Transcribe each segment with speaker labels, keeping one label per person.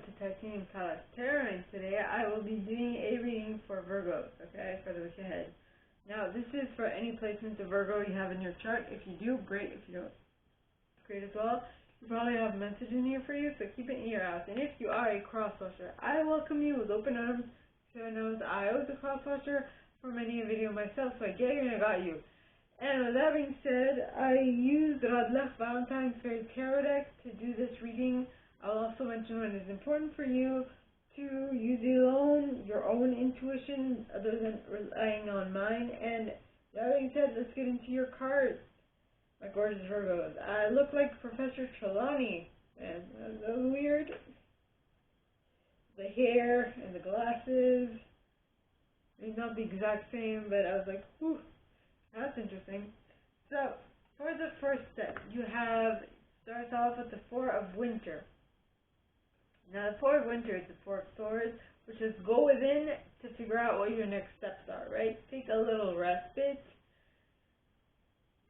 Speaker 1: to Titanium Palace Tarot, and today I will be doing a reading for Virgos, okay, for the week ahead. Now, this is for any placements of Virgo you have in your chart. If you do, great. If you don't, great as well. You probably have a message in here for you, so keep it in your house. And if you are a crosswatcher, I welcome you with open arms. So knows I was a crosswatcher for many a video myself, so I get you and I got you. And with that being said, I used Radleigh Valentine's Fairy Tarot deck to do this reading. I'll also mention when it's important for you to use your own intuition other than relying on mine. And that being said, let's get into your cards, my gorgeous Virgos. I look like Professor Trelawney, man. That was weird. The hair and the glasses. Maybe not the exact same, but I was like, whew. That's interesting. So, for the first step, you starts off with the Four of Winter. Now, the Four of Winter is the Four of Swords, which is go within to figure out what your next steps are, right? Take a little respite.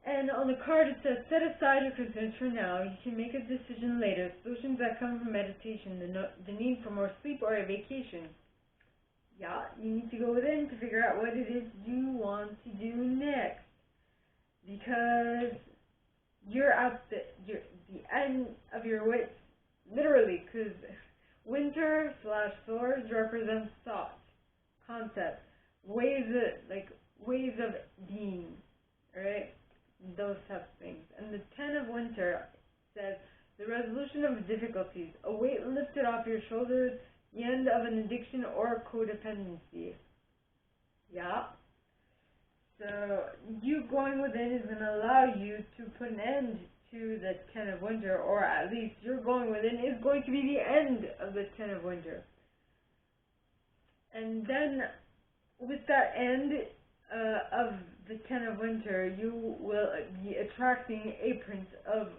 Speaker 1: And on the card it says, set aside your concerns for now. You can make a decision later. Solutions that come from meditation, the need for more sleep or a vacation. Yeah, you need to go within to figure out what it is you want to do next. Because you're at the end of your wits, literally, because winter/swords represents thoughts, concepts, ways of being, right? Those types of things. And the Ten of Winter says, the resolution of difficulties, a weight lifted off your shoulders, the end of an addiction or codependency. Yeah. So, you going within is going to allow you to put an end to the Ten of Winter, or at least your going within is going to be the end of the Ten of Winter. And then, with that end of the Ten of Winter, you will be attracting a Prince of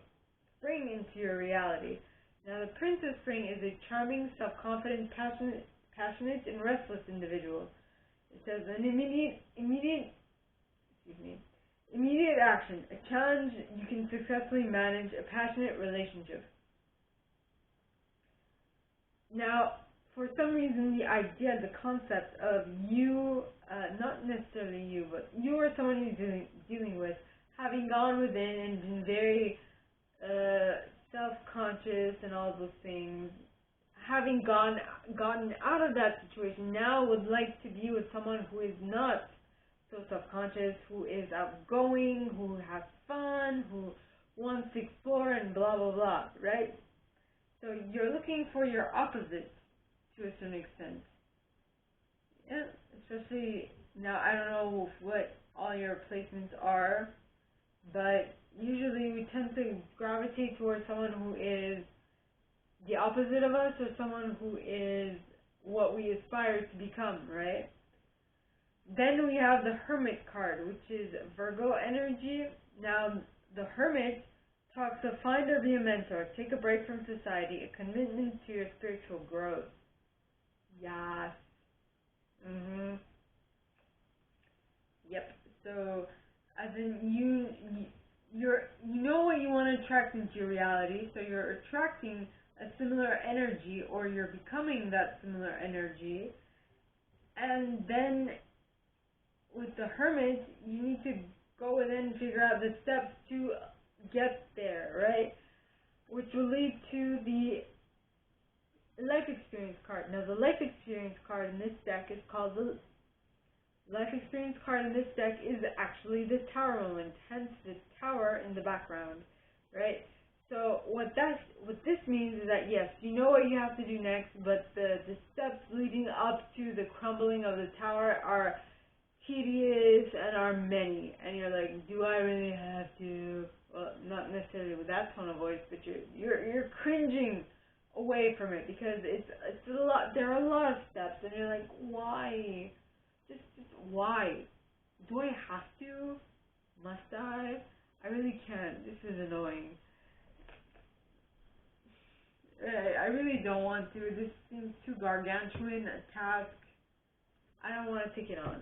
Speaker 1: Spring into your reality. Now, the Prince of Spring is a charming, self-confident, passionate, and restless individual. It says an immediate action, a challenge you can successfully manage, a passionate relationship. Now, for some reason, the idea, the concept of you, not necessarily you, but you or someone who's dealing with, having gone within and been very self-conscious and all those things, having gotten out of that situation, now would like to be with someone who is not so self-conscious, who is outgoing, who has fun, who wants to explore and blah blah blah, right? So you're looking for your opposite to a certain extent. Yeah, especially now, I don't know what all your placements are, but usually we tend to gravitate towards someone who is the opposite of us, or someone who is what we aspire to become, right? Then we have the Hermit card, which is Virgo energy. Now, the Hermit talks of find or be a mentor, take a break from society, a commitment to your spiritual growth. Yes. Yep. So, as in you know what you want to attract into your reality, so you're attracting a similar energy, or you're becoming that similar energy. And then with the Hermit, you need to go within and figure out the steps to get there, right? Which will lead to the Life Experience card. Now, the Life Experience card in this deck is called the Life Experience card in this deck is actually the Tower moment, hence the tower in the background, right? So what this means is that, yes, you know what you have to do next, but the steps leading up to the crumbling of the tower are tedious and are many. And you're like, do I really have to? Well, not necessarily with that tone of voice, but you're cringing away from it because it's a lot. There are a lot of steps, and you're like, why? Just why? Do I have to? Must I? I really can't. This is annoying. I really don't want to. This seems too gargantuan a task. I don't want to take it on.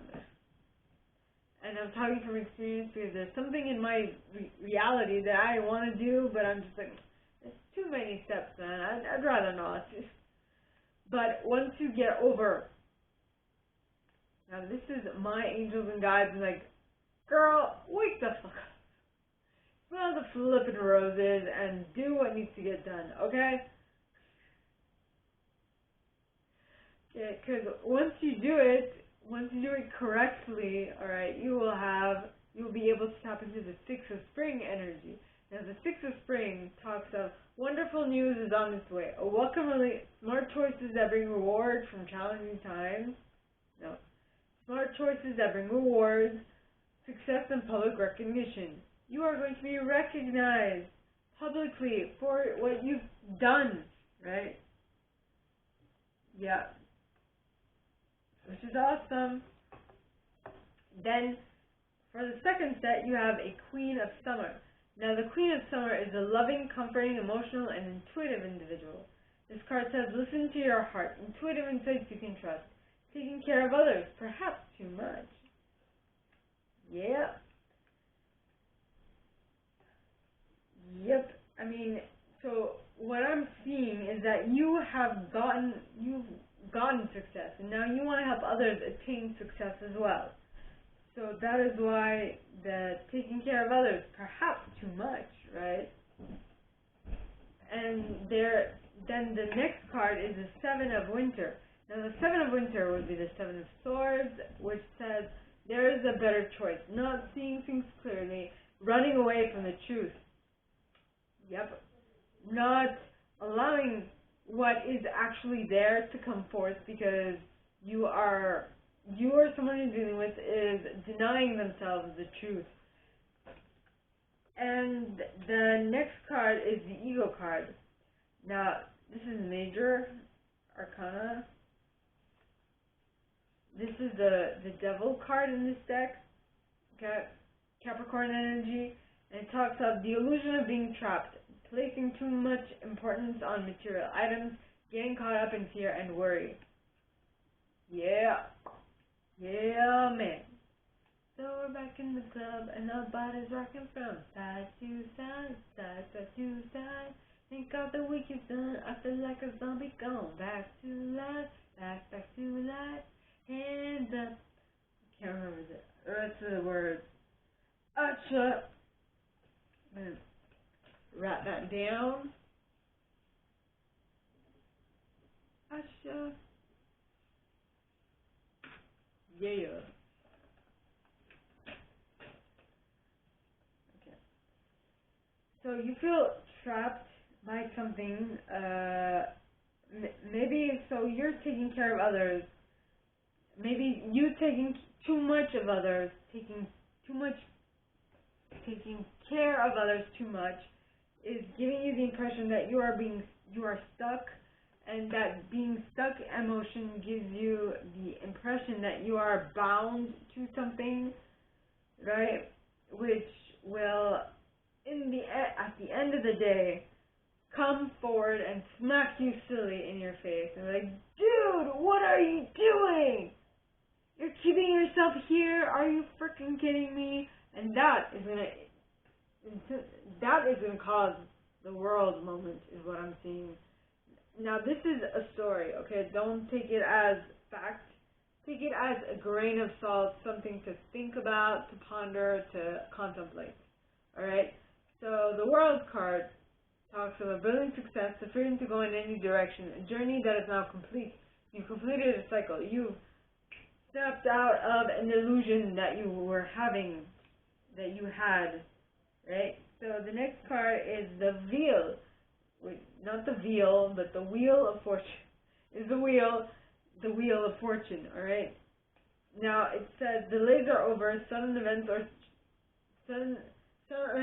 Speaker 1: And I'm talking from experience because there's something in my reality that I want to do, but I'm just like, there's too many steps, man. I'd rather not. But once you get over, now this is my angels and guides, and like, girl, wake the fuck up. Smell the flippin' roses and do what needs to get done, okay? Because once you do it correctly, alright, you'll be able to tap into the Six of Spring energy. Now, the Six of Spring talks of wonderful news is on its way. A welcome release, smart choices that bring reward from challenging times. No. Smart choices that bring rewards, success, and public recognition. You are going to be recognized publicly for what you've done, right? Yeah. Which is awesome. Then, for the second set, you have a Queen of Summer. Now, the Queen of Summer is a loving, comforting, emotional, and intuitive individual. This card says, listen to your heart. Intuitive insights you can trust. Taking care of others, perhaps too much. Yeah. Yep. I mean, so what I'm seeing is that you've gotten success, and now you want to help others attain success as well. So that is why the taking care of others, perhaps too much, right? And then the next card is the Seven of Winter. Now the Seven of Winter would be the Seven of Swords, which says there is a better choice, not seeing things clearly, running away from the truth. Yep. Not allowing what is actually there to come forth, because you or someone you're dealing with is denying themselves the truth. And the next card is the Ego card. Now, this is Major Arcana. This is the Devil card in this deck. Okay. Capricorn energy. And it talks of the illusion of being trapped, placing too much importance on material items, getting caught up in fear and worry. Yeah. Yeah, man. So we're back in the club, and our bodies rocking from side to side, side to side. Think of the week you've done, I feel like a zombie gone. Back to life, back to life. Hands up. I can't remember the rest of the words. Usher. Write that down. Usher. Yeah. Okay. So you feel trapped by something. Maybe so you're taking care of others. Maybe you taking too much of others, taking care of others too much, is giving you the impression that you are stuck, and that being stuck emotion gives you the impression that you are bound to something, right? Which will, at the end of the day, come forward and smack you silly in your face and be like, dude, what are you doing? You're keeping yourself here? Are you freaking kidding me? And that is gonna cause the world moment, is what I'm seeing. Now, this is a story, okay? Don't take it as fact. Take it as a grain of salt, something to think about, to ponder, to contemplate. Alright? So, the World card talks of a brilliant success, the freedom to go in any direction, a journey that is now complete. You've completed a cycle. You've stepped out of an illusion that you were having, that you had, right? So the next card is the Wheel. Not the Veal, but the Wheel of Fortune. Is the Wheel of Fortune, alright? Now it says delays are over, sudden events or sudden or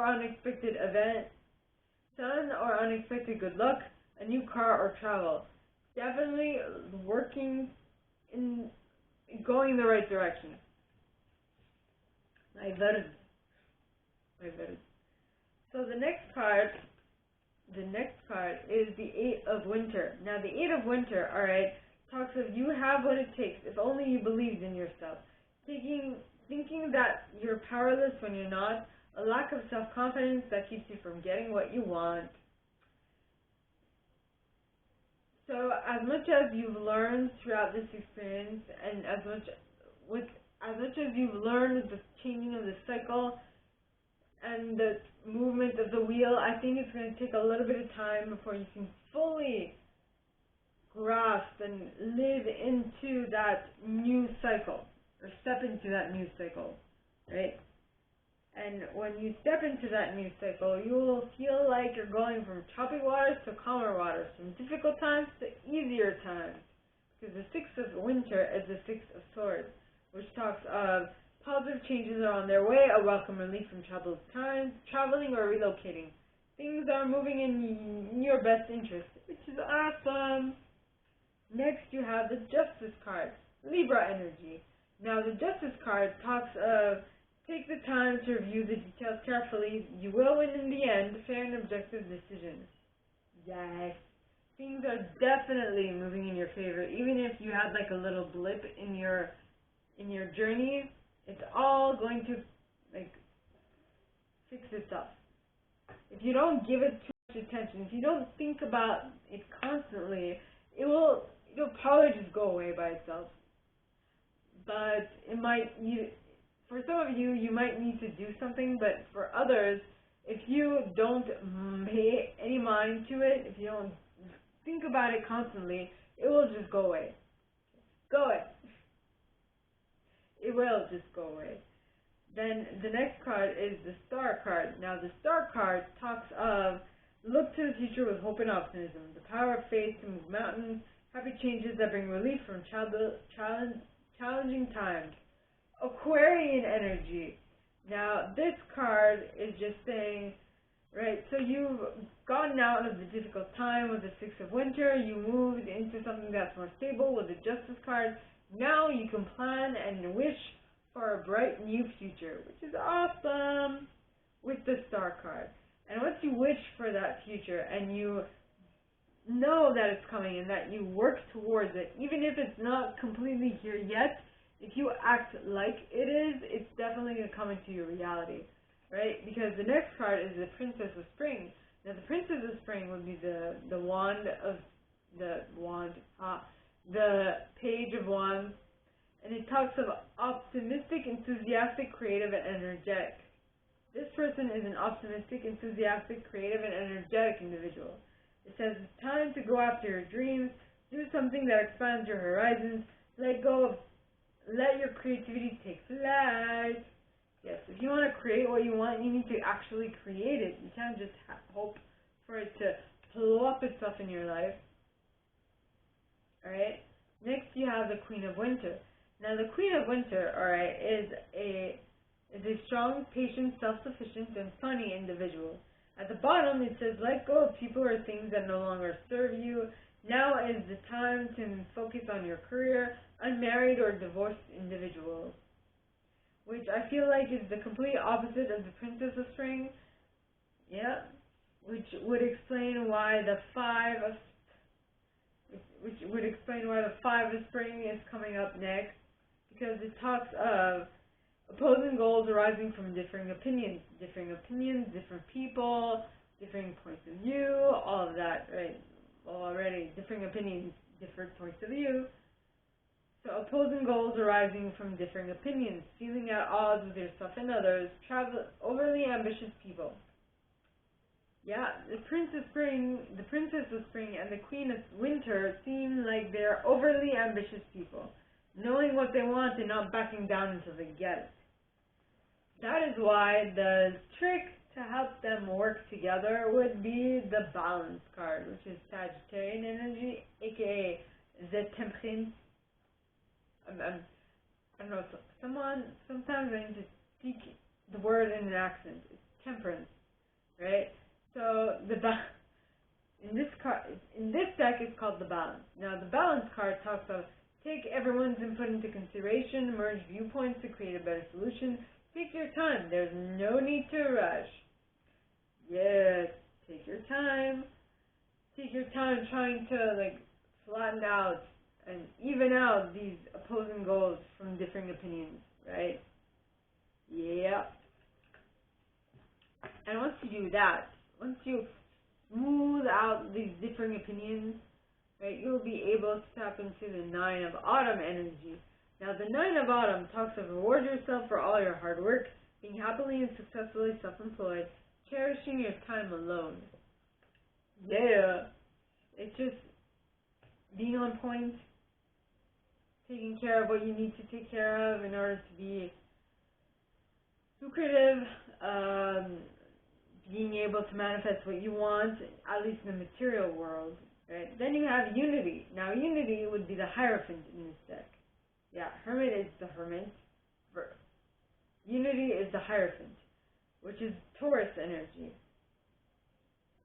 Speaker 1: unexpected event, sudden or unexpected good luck, a new car or travel. Definitely going the right direction. My word. So the next card is the Eight of Winter. Now the Eight of Winter, alright, talks of you have what it takes if only you believed in yourself. Thinking that you're powerless when you're not, a lack of self-confidence that keeps you from getting what you want. So So as much as you've learned throughout this experience, and as much as you've learned the changing of the cycle and the movement of the wheel, I think it's going to take a little bit of time before you can fully grasp and live into that new cycle, or step into that new cycle, right? And when you step into that new cycle, you will feel like you're going from choppy waters to calmer waters, from difficult times to easier times. Because the Six of Winter is the Six of Swords, which talks of positive changes are on their way, a welcome relief from troubled times, traveling or relocating. Things are moving in your best interest, which is awesome. Next, you have the Justice card, Libra energy. Now, the Justice card talks of take the time to review the details carefully. You will win in the end, fair and objective decisions. Yes. Things are definitely moving in your favor. Even if you had like a little blip in your journey, it's all going to like fix itself. If you don't give it too much attention, if you don't think about it constantly, it'll probably just go away by itself. But for some of you, you might need to do something, but for others, if you don't pay any mind to it, if you don't think about it constantly, it will just go away. Go away. It will just go away. Then the next card is the Star card. Now the Star card talks of look to the future with hope and optimism, the power of faith to move mountains, happy changes that bring relief from challenging times. Aquarian energy. Now this card is just saying, right, so you've gotten out of the difficult time with the Six of Winter, you moved into something that's more stable with the Justice card. Now you can plan and wish for a bright new future, which is awesome, with the Star card. And once you wish for that future and you know that it's coming and that you work towards it, even if it's not completely here yet, if you act like it is, it's definitely going to come into your reality, right? Because the next card is the Princess of Spring. Now the Princess of Spring would be the Page of Wands, and it talks of optimistic, enthusiastic, creative, and energetic. This person is an optimistic, enthusiastic, creative, and energetic individual. It says it's time to go after your dreams, do something that expands your horizons, let your creativity take flight. Yes, if you want to create what you want, you need to actually create it. You can't just hope for it to plop itself in your life. Alright? Next you have the Queen of Winter. Now the Queen of Winter, alright, is a strong, patient, self-sufficient, and funny individual. At the bottom it says let go of people or things that no longer serve you. Now is the time to focus on your career, unmarried or divorced individuals. Which I feel like is the complete opposite of the Princess of Spring. Yeah. Which would explain why the Five of Spring is coming up next. Because it talks of opposing goals arising from differing opinions, different people, differing points of view, all of that, right? Already, differing opinions, different points of view. So opposing goals arising from differing opinions, feeling at odds with yourself and others, overly ambitious people. Yeah, the Princess of Spring and the Queen of Winter seem like they're overly ambitious people, knowing what they want and not backing down until they get it. That is why the trick to help them work together would be the Balance card, which is Sagittarian energy, aka the Temperance. I don't know, sometimes I need to speak the word in an accent. It's temperance, right? So in this deck it's called the Balance. Now the Balance card talks about take everyone's input into consideration, merge viewpoints to create a better solution. Take your time. There's no need to rush. Yes, take your time. Take your time trying to flatten out and even out these opposing goals from differing opinions, right? Yeah. And once you do that, once you smooth out these differing opinions, right? You'll be able to tap into the Nine of Autumn energy. Now, the Nine of Autumn talks of reward yourself for all your hard work, being happily and successfully self-employed, cherishing your time alone. Yeah. It's just being on point, taking care of what you need to take care of in order to be lucrative, being able to manifest what you want, at least in the material world, right? Then you have Unity. Now, Unity would be the Hierophant in this deck. Yeah, Hermit is the Hermit. Unity is the Hierophant, which is Taurus energy.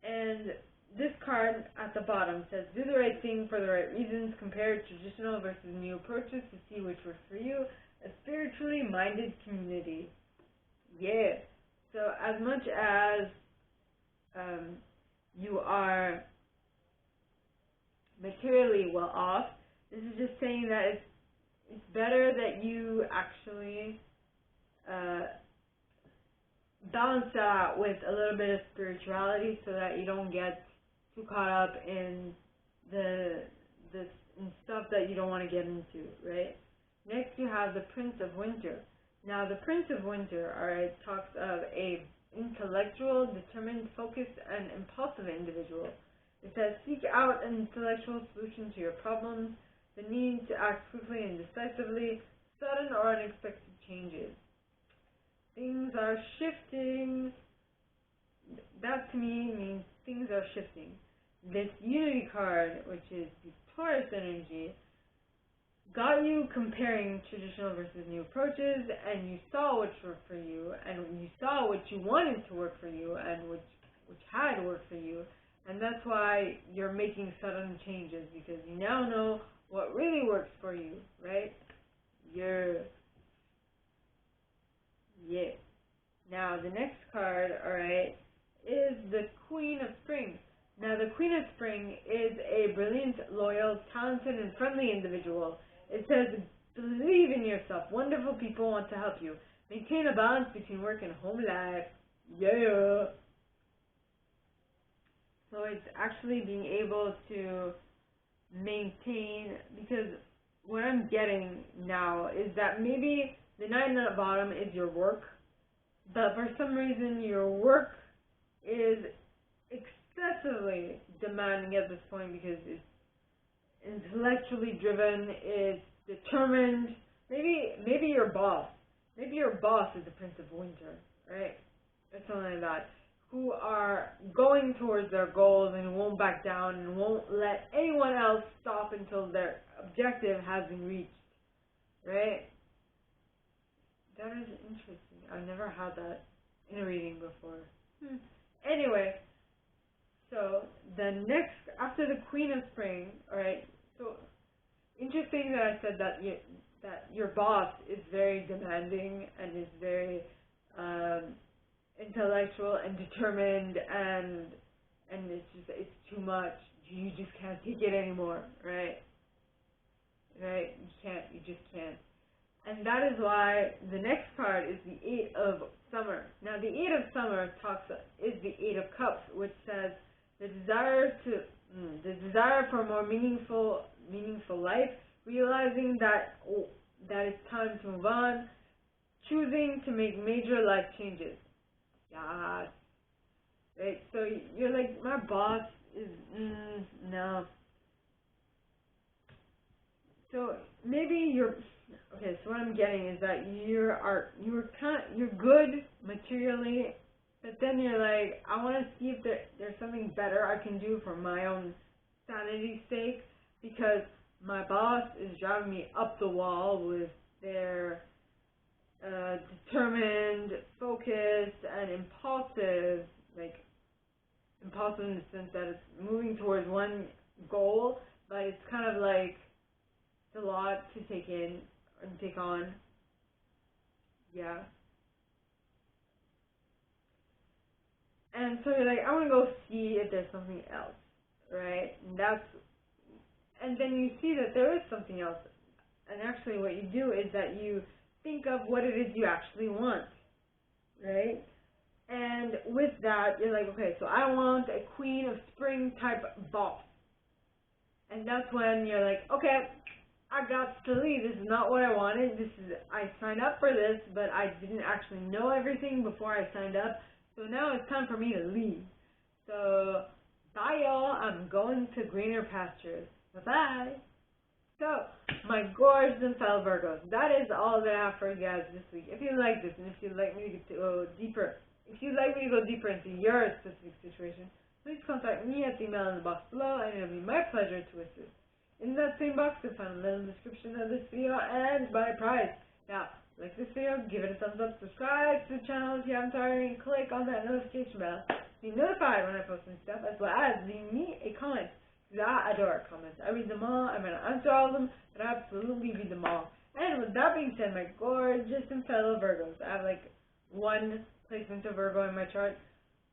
Speaker 1: And this card at the bottom says, do the right thing for the right reasons, compare traditional versus new approaches to see which works for you, a spiritually minded community. Yeah. So as much as you are materially well off, this is just saying that it's better that you actually balance that out with a little bit of spirituality so that you don't get too caught up in in stuff that you don't want to get into, right? Next you have the Prince of Winter. Now the Prince of Winter, alright, talks of a intellectual, determined, focused, and impulsive individual. It says, seek out an intellectual solution to your problems, the need to act quickly and decisively, sudden or unexpected changes. Things are shifting. That to me means things are shifting. This Unity card, which is the Taurus energy, got you comparing traditional versus new approaches, and you saw which worked for you, and you saw what you wanted to work for you, and which had worked for you, and that's why you're making sudden changes, because you now know what really works for you, right? Yeah. Now, the next card, alright, is the Queen of Spring. Now, the Queen of Spring is a brilliant, loyal, talented, and friendly individual. It says, believe in yourself. Wonderful people want to help you. Maintain a balance between work and home life. Yeah. So it's actually being able to maintain, because what I'm getting now is that maybe the Nine at the bottom is your work, but for some reason your work is excessively demanding at this point because it's intellectually driven, it's determined. Maybe your boss is the Prince of Winter, right? Or something like that, who are going towards their goals and won't back down and won't let anyone else stop until their objective has been reached, right? That is interesting. I've never had that in a reading before. Anyway, so the next, after the Queen of Spring, alright, so interesting that I said that your boss is very demanding and is very intellectual and determined, and it's too much. You just can't take it anymore, right? Right? You just can't. And that is why the next card is the Eight of Summer. Now, the Eight of Summer is the Eight of Cups, which says the desire for a more meaningful life, realizing that it's time to move on, choosing to make major life changes. Yes. Right. So you're like, my boss is no. So maybe okay, so what I'm getting is that you're good materially, but then you're like, I want to see if there's something better I can do for my own sanity's sake, because my boss is driving me up the wall with their determined, focused, and impulsive in the sense that it's moving towards one goal, but it's kind of like it's a lot to take in and take on. Yeah. And so you're like, I want to go see if there's something else, right? And then you see that there is something else. And actually what you do is that you think of what it is you actually want, right? And with that, you're like, okay, so I want a Queen of Spring type boss. And that's when you're like, okay, I got to leave. This is not what I wanted. I signed up for this, but I didn't actually know everything before I signed up. So now it's time for me to leave. So, bye y'all. I'm going to greener pastures. Bye-bye. So, my gorgeous and fellow Virgos, that is all that I have for you guys this week. If you like this, and if you'd like me to go deeper, into your specific situation, please contact me at the email in the box below, and it'll be my pleasure to assist. In that same box, you'll find a little description of this video and my prize. Now, like this video, give it a thumbs up, subscribe to the channel if you haven't already, and click on that notification bell to be notified when I post new stuff, as well as leave me a comment. I adore comments. I read them all. I'm going to answer all of them, but I absolutely read them all. And with that being said, my gorgeous and fellow Virgos, I have like one placement of Virgo in my chart.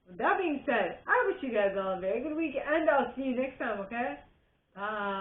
Speaker 1: With that being said, I wish you guys all a very good week, and I'll see you next time, okay? Bye.